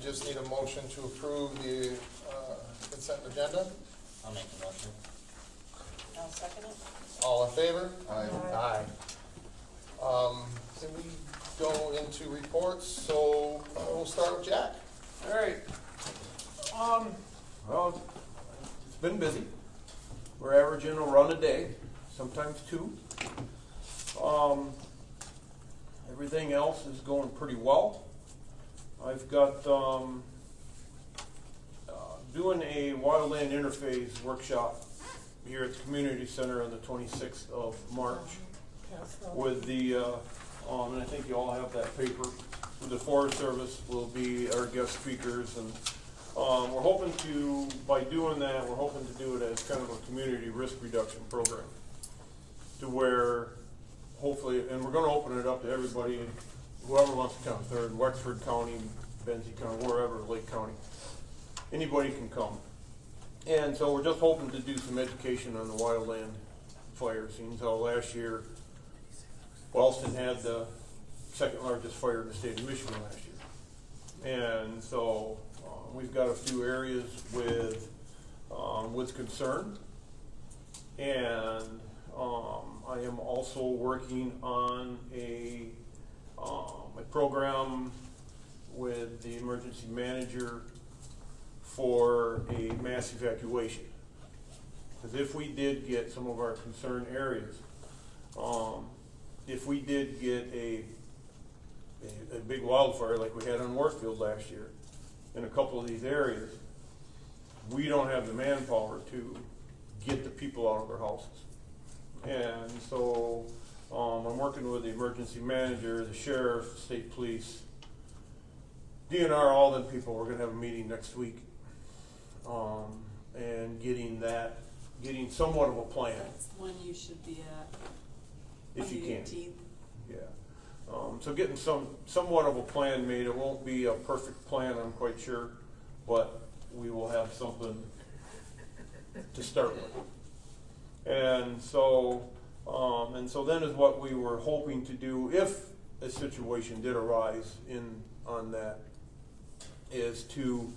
just need a motion to approve the consent agenda. I'll make the motion. I'll second it. All in favor? Aye. Can we go into reports? So we'll start with Jack. All right. Well, it's been busy. We're averaging a run a day, sometimes two. Everything else is going pretty well. I've got doing a wildland interface workshop here at the community center on the 26th of March with the and I think you all have that paper. With the Forest Service will be our guest speakers, and we're hoping to, by doing that, we're hoping to do it as kind of a community risk reduction program, to where hopefully, and we're going to open it up to everybody, whoever wants to come, third, Wexford County, Benzie County, wherever, Lake County, anybody can come. And so we're just hoping to do some education on the wildland fire scenes. So last year, Wellston had the second largest fire in the state of Michigan last year. And so we've got a few areas with concern. And I am also working on a program with the emergency manager for a mass evacuation. Because if we did get some of our concern areas, if we did get a big wildfire like we had on Warfield last year in a couple of these areas, we don't have the manpower to get the people out of their houses. And so I'm working with the emergency manager, the sheriff, the state police, DNR, all them people. We're going to have a meeting next week, and getting somewhat of a plan. That's the one you should be at. If you on the can. 18th. Yeah. So getting somewhat of a plan made. It won't be a perfect plan, I'm quite sure, but we will have something to start with. And so then is what we were hoping to do if a situation did arise on that, is to,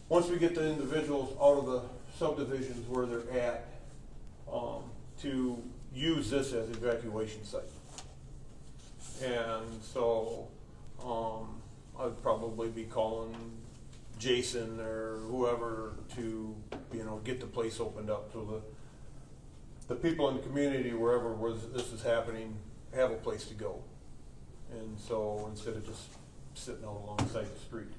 once we get the individuals out of the subdivisions where they're at, to use this as evacuation site. And so I'd probably be calling Jason or whoever to, get the place opened up so the people in the community, wherever this is happening, have a place to go. And so instead of just sitting out alongside the street.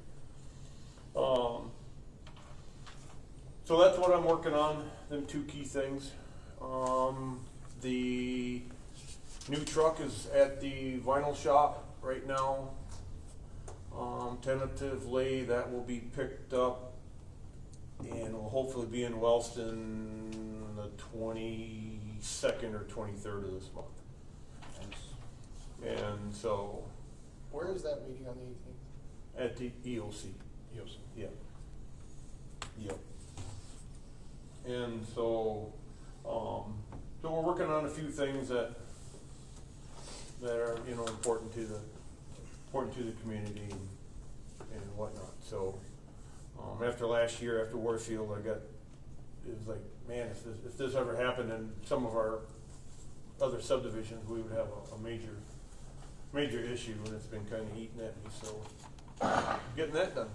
So that's what I'm working on, them two key things. The new truck is at the vinyl shop right now. Tentatively, that will be picked up and will hopefully be in Wellston the 22nd or 23rd of this month. And so, Where is that meeting on the 18th? at the EOC. EOC. Yeah. Yep. And so we're working on a few things that are important to the community and whatnot. So after last year, after Warfield, it was like, man, if this ever happened in some of our other subdivisions, we would have a major issue, and it's been kind of eating at me. So getting that done.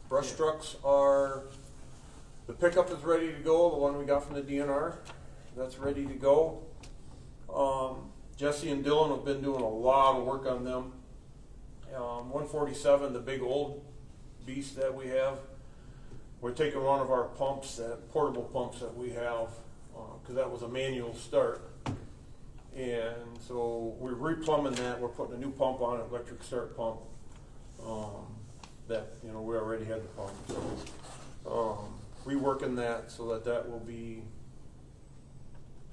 Brush trucks the pickup is ready to go, the one we got from the DNR, that's ready to go. Jesse and Dylan have been doing a lot of work on them. 147, the big old beast that we have, we're taking one of our pumps, that portable pumps that we have, because that was a manual start. And so we're replumbing that, we're putting a new pump on it, electric start pump, that, we already had the pump. So, reworking that so that will be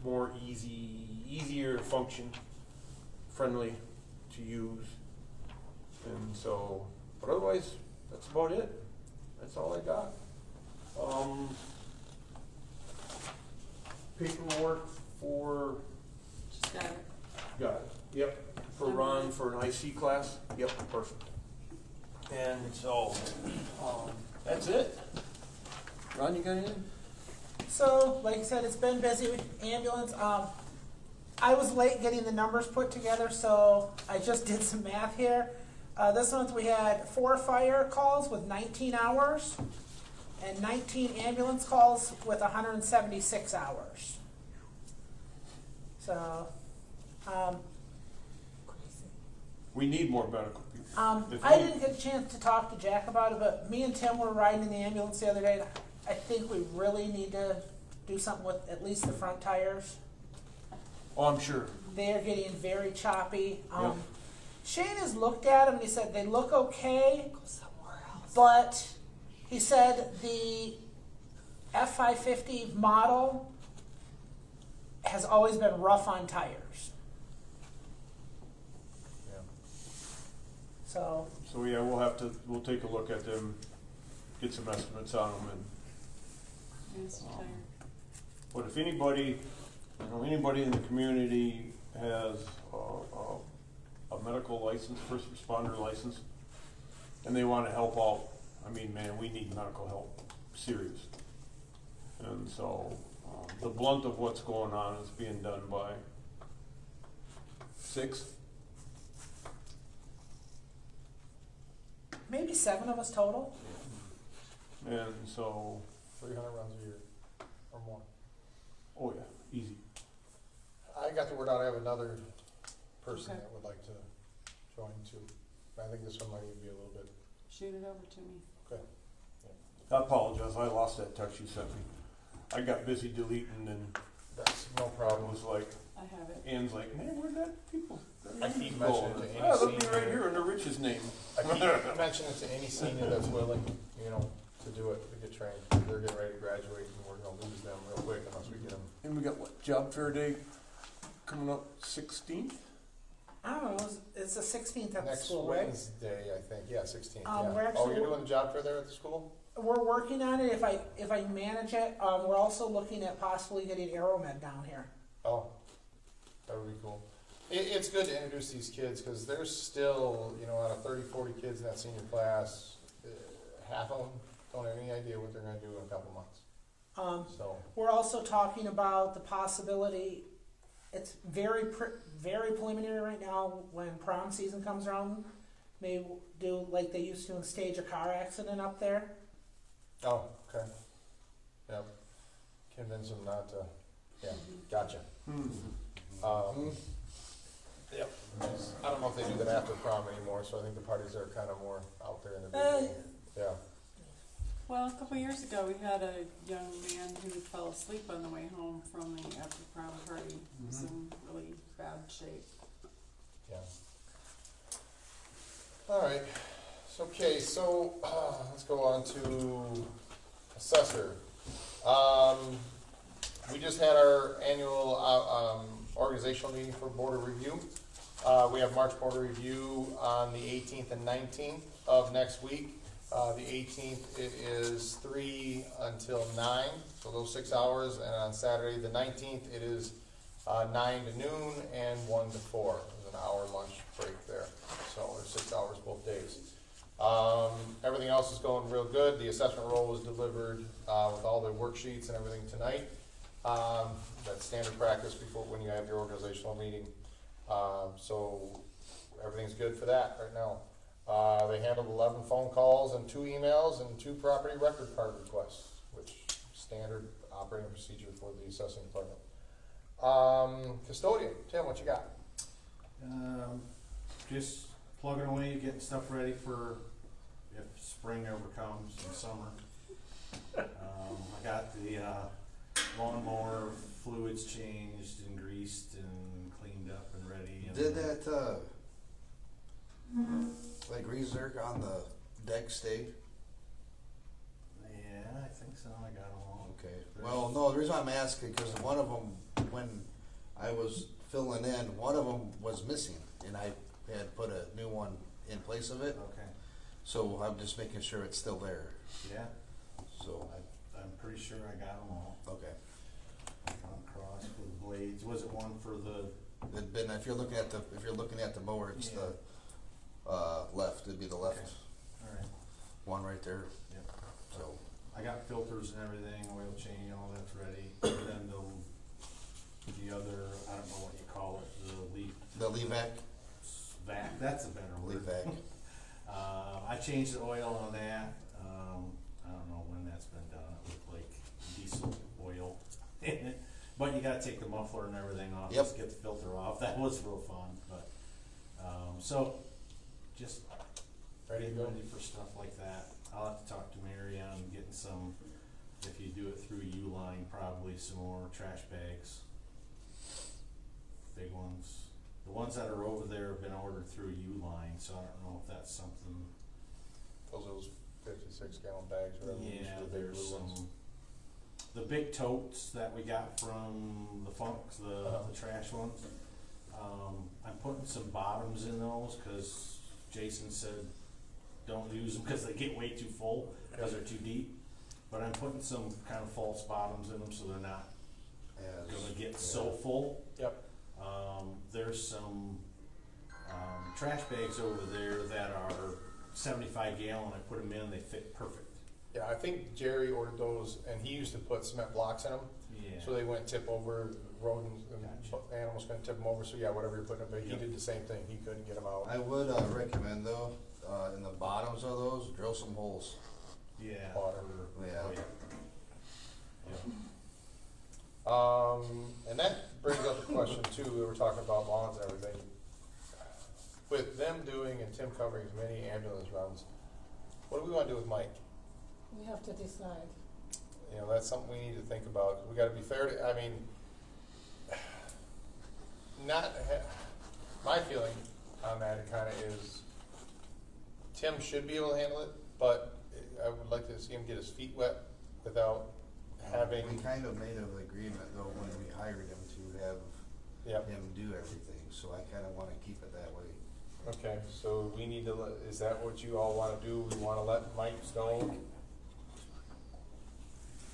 more easier to function, friendly to use. And so, but otherwise, that's about it. That's all I got. Paperwork for, Just got it. got it, yep, for Ron for an IC class, yep, perfect. And so, that's it. Ron, you got anything? So, like I said, it's been busy with ambulance. I was late getting the numbers put together, so I just did some math here. This month we had 4 fire calls with 19 hours and 19 ambulance calls with 176 hours. So, We need more medical people. If I we- didn't get a chance to talk to Jack about it, but me and Tim were riding in the ambulance the other day. I think we really need to do something with at least the front tires. Oh, I'm sure. They are getting very choppy. Yep. Shane has looked at them and he said they look okay, Go somewhere else. but he said the F550 model has always been rough on tires. Yeah. So, So yeah, we'll take a look at them, get some estimates on them, and Yes, tired. but if anybody in the community has a medical license, first responder license, and they want to help out, I mean, man, we need medical help, serious. And so the blunt of what's going on is being done by 6. maybe 7 of us total. And so, 300 runs a year or more. oh yeah, easy. I got the word out, I have another person Okay. that would like to join too. I think this one might even be a little bit, Shoot it over to me. okay. I apologize, I lost that text you sent me. I got busy deleting and That's no it problem. was like, I have it. Ann's like, man, where'd that people? I keep mentioning to any Ah, look me senior- right here under Rich's name. I keep mentioning it to any senior that's willing, to do it, to get trained. They're getting ready to graduate and we're gonna lose them real quick unless we get them. And we got what, job fair day coming up 16th? I don't know, it's the 16th at the Next school, right? Wednesday, I think, yeah, 16th, We're yeah. Oh, actually- you're doing the job fair there at the school? We're working on it if I manage it. We're also looking at possibly getting Aeromed down here. Oh, that would be cool. It's good to introduce these kids, cause there's still, out of 30, 40 kids in that senior class, half of them don't have any idea what they're gonna do in a couple months, so. We're also talking about the possibility, it's very preliminary right now, when prom season comes around, maybe do like they used to and stage a car accident up there. Oh, okay. Yep. Convince them not to, yeah, gotcha. Yep. I don't know if they do that after prom anymore, so I think the parties are kind of more out there in the beginning. Yeah. Well, a couple years ago, we had a young man who fell asleep on the way home from the after prom party. He was in really bad shape. Yeah. All right. So, okay, so let's go on to assessor. We just had our annual organizational meeting for board of review. We have March board of review on the 18th and 19th of next week. The 18th, it is 3 until 9, so those 6 hours. And on Saturday, the 19th, it is 9 to noon and 1 to 4. There's an hour lunch break there. So there's 6 hours both days. Everything else is going real good. The assessment roll was delivered with all the worksheets and everything tonight. That's standard practice before when you have your organizational meeting. So everything's good for that right now. They handled 11 phone calls and 2 emails and 2 property record card requests, which is standard operating procedure for the assessing department. Custodian, Tim, what you got? Just plugging away, getting stuff ready for if spring ever comes and summer. I got the lawnmower fluids changed and greased and cleaned up and ready. And Did that, like Reserve on the deck stay? Yeah, I think so. I got them all. Okay. Well, no, the reason I'm asking, because one of them, when I was filling in, one of them was missing, and I had put a new one in place of it. Okay. So I'm just making sure it's still there. Yeah, So, I'm pretty sure I got them all. okay. On cross with blades. Was it one for the? It'd been, if you're looking at the mower, it's Yeah. the left. It'd be the left. Okay. right there, Yep. so. I got filters and everything, oil change, all that's ready. And then the other, I don't know what you call it, the leaf The Levac, vac, that's a better word. Levac, I changed the oil on that. I don't know when that's been done. It looked like diesel oil in it. But you gotta take the muffler and everything off, Yep. just get the filter off. That was real fun, but, so, just Ready to go? ready for stuff like that. I'll have to talk to Mary on getting some, if you do it through Uline, probably some more trash bags. Big ones. The ones that are over there have been ordered through Uline, so I don't know if that's something. Those 56-gallon bags, whatever. Yeah, the big there's blue ones. some, the big totes that we got from the Funks, the trash ones. I'm putting some bottoms in those, cause Jason said, don't use them, cause they get way too full, cause they're too deep. But I'm putting some kind of false bottoms in them, so they're not as. gonna get so full. Yep. There's some, trash bags over there that are 75 gallon, I put them in, they fit perfect. Yeah, I think Jerry ordered those, and he used to put cement blocks in them, Yeah. so they wouldn't tip over, rodents and Gotcha. animals couldn't tip them over, so yeah, whatever you're putting in, but he Yep. did the same thing, he couldn't get them out. I would, recommend though, in the bottoms of those, drill some holes. Yeah. Water. Yeah. Oh, yeah. Yeah. And that brings up the question too, we were talking about lawns and everything. With them doing and Tim covering as many ambulance runs, what do we wanna do with Mike? We have to decide. You know, that's something we need to think about. We gotta be fair to, I mean, my feeling on that kinda is Tim should be able to handle it, but I would like to see him get his feet wet without having, We kind of made an agreement though when we hired him to have yep. him do everything, so I kinda wanna keep it that way. Okay, so we need to let, is that what you all wanna do? We wanna let Mike know?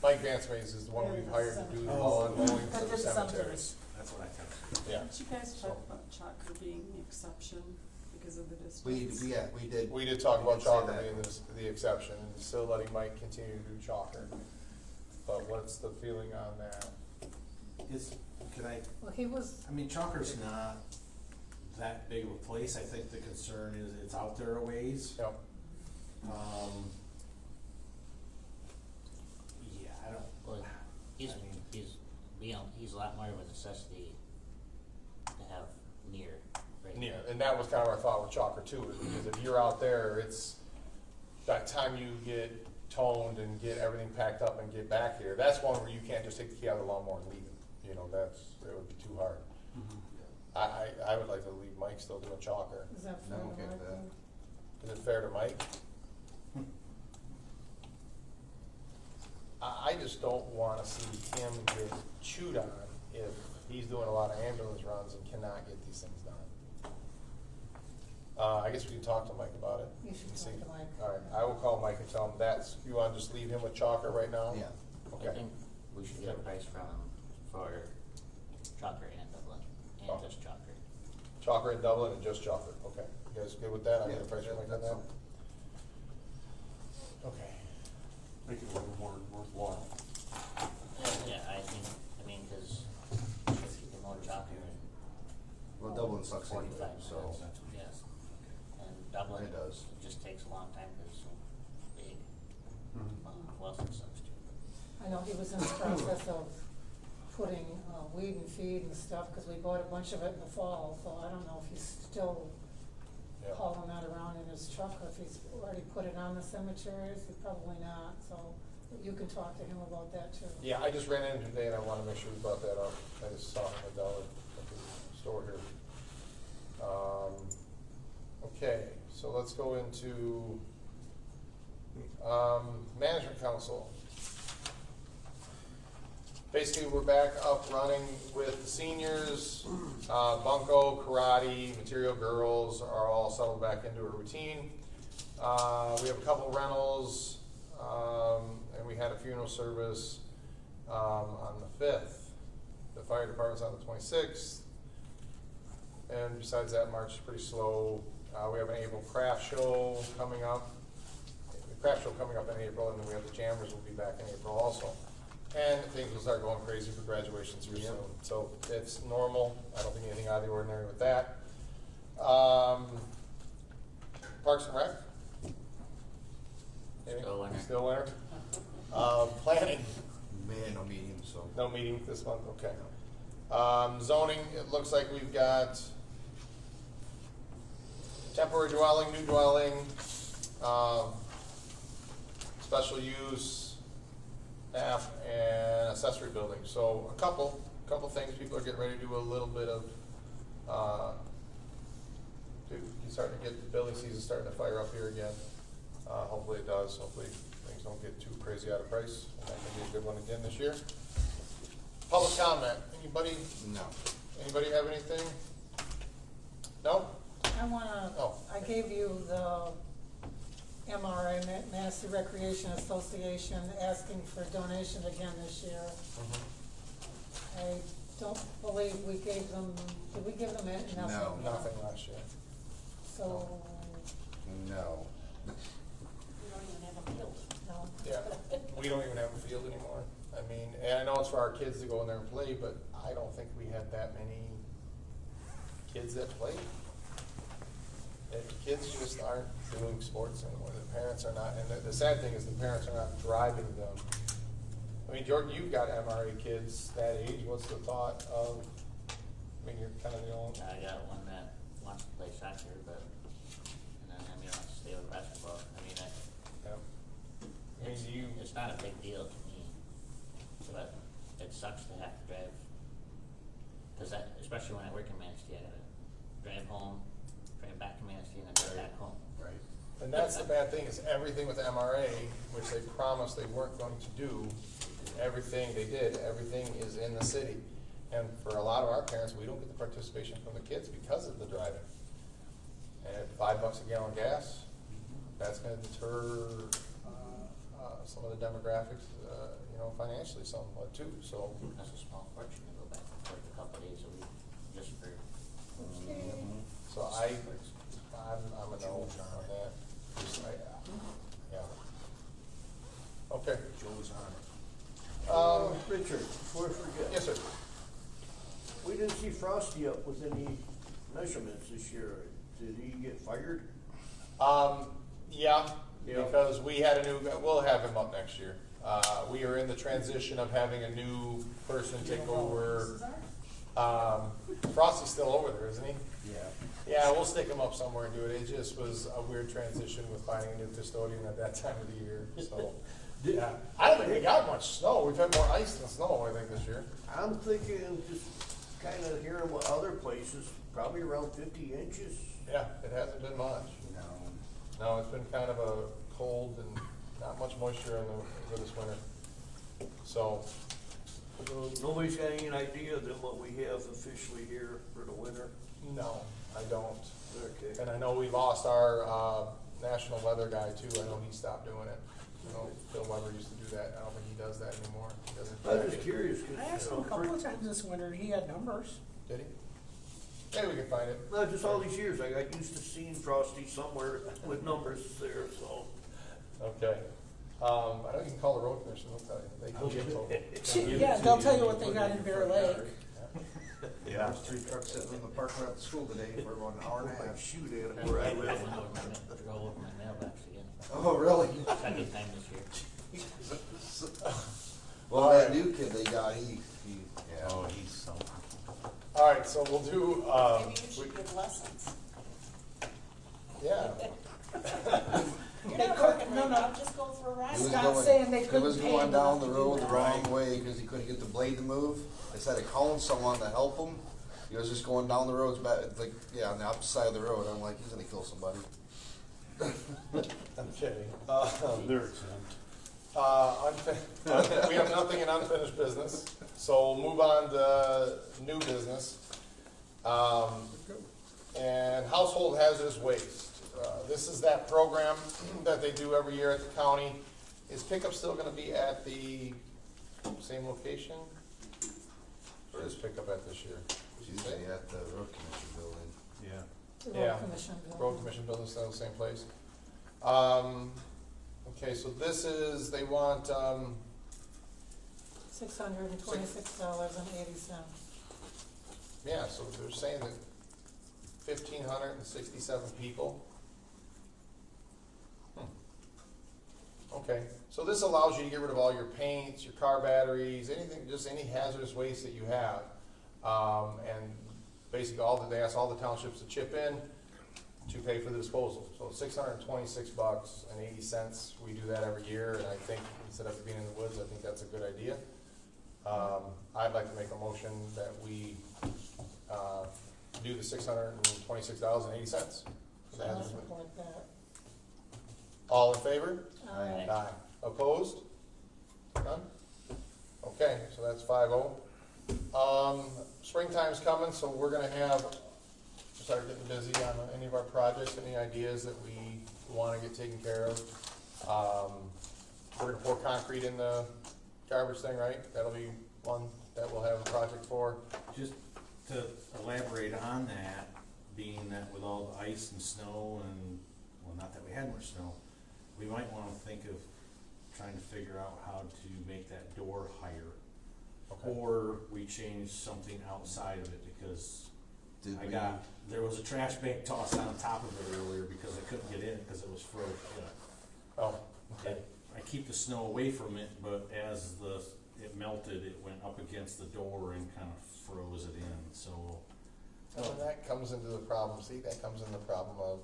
Mike Vansmays is the one we've hired to do the lawn mowing for the cemeteries. That's what I think. Yeah, Did you guys talk about Chalker being the exception because of the distance? We did. we did talk about We did say Chalker that. being the exception, and still letting Mike continue to do Chalker. But what's the feeling on that? Well, he was, I mean, Chalker's not that big of a place. I think the concern is it's out there a ways. Yep, Yeah, I don't, Well, he's, I mean- he's a lot more of a necessity to have near, right? yeah, and that was kind of our thought with Chalker too, is because if you're out there, it's, that time you get toned and get everything packed up and get back here, that's one where you can't just take the key out of the lawnmower and leave it. You know, it would be too hard. I would like to leave Mike still doing Chalker. is that fair I'm to okay with Mike? that. Is it fair to Mike? I just don't wanna see him get chewed on if he's doing a lot of ambulance runs and cannot get these things done. I guess we can talk to Mike about it. You should and see. talk to Mike. All right, I will call Mike and tell him that's, you wanna just leave him with Chalker right now? Yeah. I Okay, think we should get a price from him for Chalker and Dublin, and Oh. just Chalker. Chalker in Dublin and just Chalker, okay. You guys good with that? I'll get a Yeah, price from Mike on that's that? something. Okay. Make it a little more worthwhile. Yeah, I mean, cause if you can mow Chalker in Well, Dublin sucks anyway, 45 so. minutes, yes. And Dublin, It does. it just takes a long time because it's so big. Mm-hmm. Wilson sucks too. I know he was in the process of putting, weed and feed and stuff, cause we bought a bunch of it in the fall, so I don't know if he's still Yeah. hauling that around in his truck, or if he's already put it on the cemeteries, probably not, so you can talk to him about that too. Yeah, I just ran into him today and I wanna make sure we brought that up. I just saw him at Dollar, at the store here. Okay, so let's go into, management council. Basically, we're back up running with the seniors, bunco, karate, material girls are all settled back into a routine. We have a couple rentals, and we had a funeral service, on the 5th. The fire department's on the 26th. And besides that, March is pretty slow. We have an April craft show coming up. The craft show coming up in April, and then we have the Jammers will be back in April also. And things will start going crazy for graduations here soon. So it's normal. I don't think anything out of the ordinary with that. Parks and Rec? Still winter. Still winter. Planning, Man, no meeting, so. no meeting this month, okay. Zoning, it looks like we've got temporary dwelling, new dwelling, special use, app, and accessory building. So a couple things, people are getting ready to do a little bit of, you're starting to get, the building season starting to fire up here again. Hopefully it does, hopefully things don't get too crazy out of price, and that can be a good one again this year. Public comment, anybody have anything? No? I wanna, Oh. I gave you the MRA, Massey Recreation Association, asking for donations again this year. I don't believe we gave them, did we give them enough? No. Nothing last year. So, No. we don't even have a field. No. Yeah, we don't even have a field anymore. I mean, and I know it's for our kids to go in there and play, but I don't think we had that many kids that played. And the kids just aren't doing sports anymore. The parents are not, and the sad thing is the parents are not driving them. I mean, Jordan, you've got MRA kids that age. What's the thought of, I mean, you're kind of the only, I got one that wants to play soccer, but, and then, I mean, wants to stay with basketball. I mean, yeah. I mean, it's, do you, it's not a big deal to me, but it sucks to have to drive. Cause that, especially when I work in Manistee, I gotta drive home, drive back to Manistee, and then drive back home. Right. and that's the bad thing, is everything with MRA, which they promised they weren't going to do, everything they did, everything is in the city. And for a lot of our parents, we don't get the participation from the kids because of the driving. And at $5 a gallon gas, that's gonna deter, some of the demographics, financially somewhat too, so. That's a small fortune to go back and forth a couple days a week, just for. So I'm a no on that. Just, yeah. Okay. Joe's on it. Richard, before I forget. Yes, sir. We didn't see Frosty up with any measurements this year. Did he get fired? Yeah, Yeah. because we had a new guy, we'll have him up next year. We are in the transition of having a new person take over. Frosty's still over there, isn't he? Yeah. Yeah, we'll stick him up somewhere and do it. It just was a weird transition with finding a new custodian at that time of the year, so. Yeah, I don't think we got much snow. We've had more ice than snow, I think, this year. I'm thinking just kinda hearing what other places, probably around 50 inches. Yeah, it hasn't been much. No. No, it's been kind of a cold and not much moisture for this winter. So, Nobody's got any idea than what we have officially here for the winter? no, I don't. Okay. And I know we lost our national weather guy too. I know he stopped doing it. You know, Phil Weber used to do that. I don't think he does that anymore. He doesn't. I was just curious, cause. I asked him a couple of times this winter, and he had numbers. Did he? Maybe we can find it. No, just all these years, I got used to seeing Frosty somewhere with numbers there, so. Okay. I know you can call the road commission. They'll tell you. They can give total. Yeah, they'll tell you what they got in Bear Lake. Yeah. There's 3 trucks sitting in the parking lot at the school today for about an hour and a half. Shoot at it where I live. Drove over my mailbox again. Oh, really? Second time this year. Well, All that right. new kid they got, yeah. Oh, he's so. All right, so we'll do. Maybe you should give lessons. Yeah. You're They not couldn't- working no, right no. now, just go for a ride. He was Scott going- saying they He couldn't was pay going him down enough the to road do the that. wrong way because he couldn't get the blade to move. Instead of calling someone to help him, he was just going down the roads back, like, yeah, on the opposite side of the road. I'm like, he's gonna kill somebody. I'm kidding. They're exempt. We have nothing in unfinished business, so we'll move on to new business. And household hazardous waste. This is that program that they do every year at the county. Is pickup still gonna be at the same location? Or is pickup at this year? He's usually at the road commission building. Yeah. The Yeah. road commission building. Road commission building still in the same place. so this is, they want, $626.80. yeah, so they're saying that 1,567 people. Okay, so this allows you to get rid of all your paints, your car batteries, anything, just any hazardous waste that you have. And basically they ask all the townships to chip in to pay for the disposal. So $626.80. We do that every year, and I think instead of being in the woods, I think that's a good idea. I'd like to make a motion that we do the $626.80. I'll support that. All in favor? Aye. Aye. Opposed? None? Okay, so that's 5-0. Springtime's coming, so we're gonna start getting busy on any of our projects, any ideas that we wanna get taken care of. We're gonna pour concrete in the garbage thing, right? That'll be one that we'll have a project for. Just to elaborate on that, being that with all the ice and snow and, well, not that we had much snow, we might wanna think of trying to figure out how to make that door higher. Okay. Or we change something outside of it, because there was a trash bag tossed on top of it earlier because I couldn't get in because it was frozen. Oh, okay. I keep the snow away from it, but as it melted, it went up against the door and kind of froze it in, so. And that comes into the problem, that comes in the problem of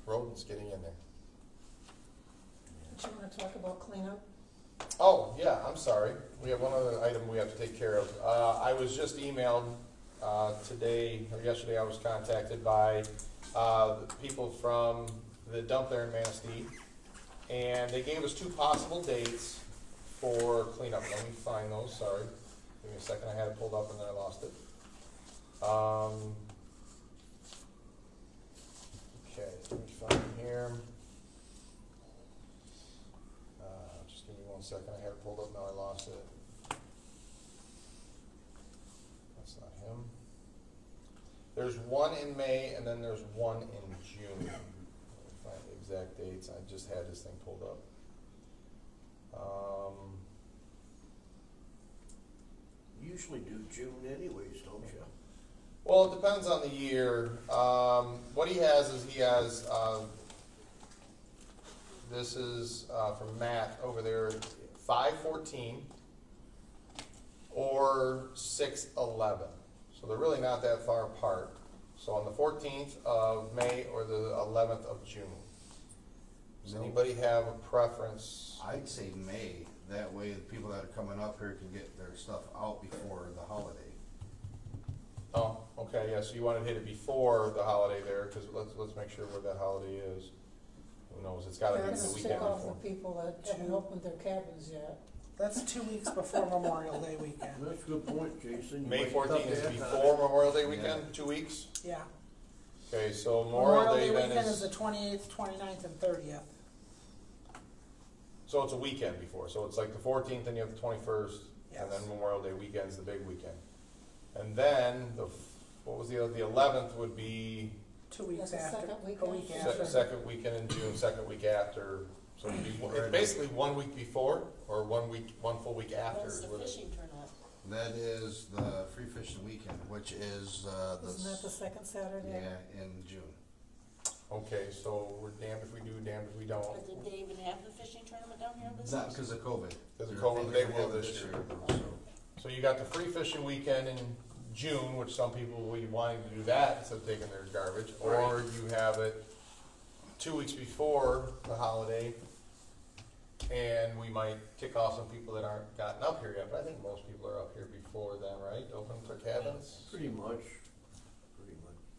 rodents getting in there. Do you wanna talk about cleanup? Oh, yeah, I'm sorry. We have one other item we have to take care of. I was just emailed today, or yesterday, I was contacted by the people from the dump there in Manistee, and they gave us 2 possible dates for cleanup. Let me find those, sorry. Give me a second, I had it pulled up and then I lost it. Okay, let me find it here. Just give me 1 second, I had it pulled up, now I lost it. That's not him. There's one in May and then there's one in June. Let me find the exact dates, I just had this thing pulled up. You usually do June anyways, don't you? Well, it depends on the year. What he has, this is from Matt over there, 5/14 or 6/11. So they're really not that far apart. So on the 14th of May or the 11th of June. Does anybody have a preference? I'd say May, that way the people that are coming up here can get their stuff out before the holiday. Oh, okay, yeah, so you want to hit it before the holiday there, because let's make sure where that holiday is. Who knows, it's gotta be That's the to weekend tick off before. the people that haven't opened their cabins yet. That's 2 weeks before Memorial Day weekend. That's a good point, Jason. You May might 14th cut is that before Memorial Day Yeah. weekend, 2 weeks? Yeah. Okay, so Memorial Day then weekend is the 28th, 29th, and 30th. so it's a weekend before, so it's like the 14th, then you have the 21st, and then Yes. Memorial Day weekend's the big weekend. And then, what was the 11th would be 2 weeks That's the after. second week A week after. after. second weekend in June, second week after. So it'd be, it's basically 1 week before, or 1 full week after. When's is the what it- fishing tournament? That is the free fishing weekend, which is, Isn't that the second Saturday? yeah, in June. Okay, so we're damned if we do, damned if we But don't. did they even have the fishing tournament down here this Not year? because of COVID. Because of They're COVID, thinking they of will having it this year. so. So you got the free fishing weekend in June, which some people will be wanting to do that instead of taking their garbage. Or you have it 2 weeks before the holiday, and we might kick off some people that aren't gotten up here yet. But I think most people are up here before then, right? Open their cabins. Pretty much.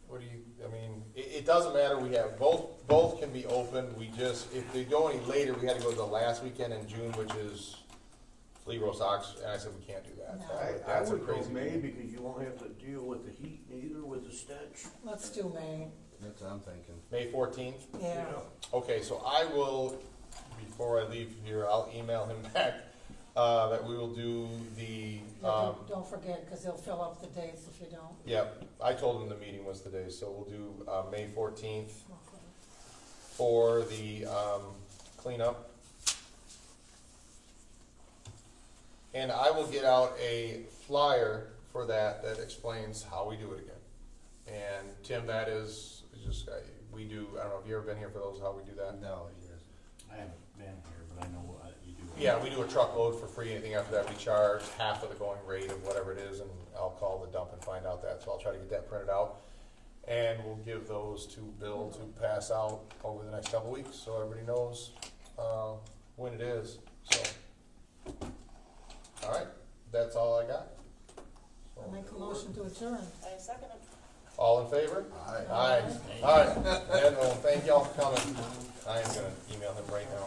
What do you, I mean, it doesn't matter, we have, both can be open, we just, if they go any later, we had to go to the last weekend in June, which is Flea Roast Ox, and I said, we can't do that. No. I That's a would go crazy May weekend. because you won't have to deal with the heat neither, with the stench. Let's do May. That's what I'm thinking. May 14th? Yeah. Okay, so I will, before I leave here, I'll email him back, that we will do the, Don't forget, because they'll fill up the dates if you don't. yep, I told him the meeting was today, so we'll do, May 14th Okay. for the, cleanup. And I will get out a flyer for that that explains how we do it again. And Tim, that is just, we do, I don't know if you ever been here for those, how we do that? No, yes. I haven't been here, but I know what you do. Yeah, we do a truckload for free. Anything after that, we charge half of the going rate of whatever it is, and I'll call the dump and find out that. So I'll try to get that printed out. And we'll give those to Bill to pass out over the next couple of weeks, so everybody knows, when it is, so. All right, that's all I got. I'll make a motion to adjourn. I second it. All in favor? Aye. Aye. All right, and thank y'all for coming. I am gonna email him right now.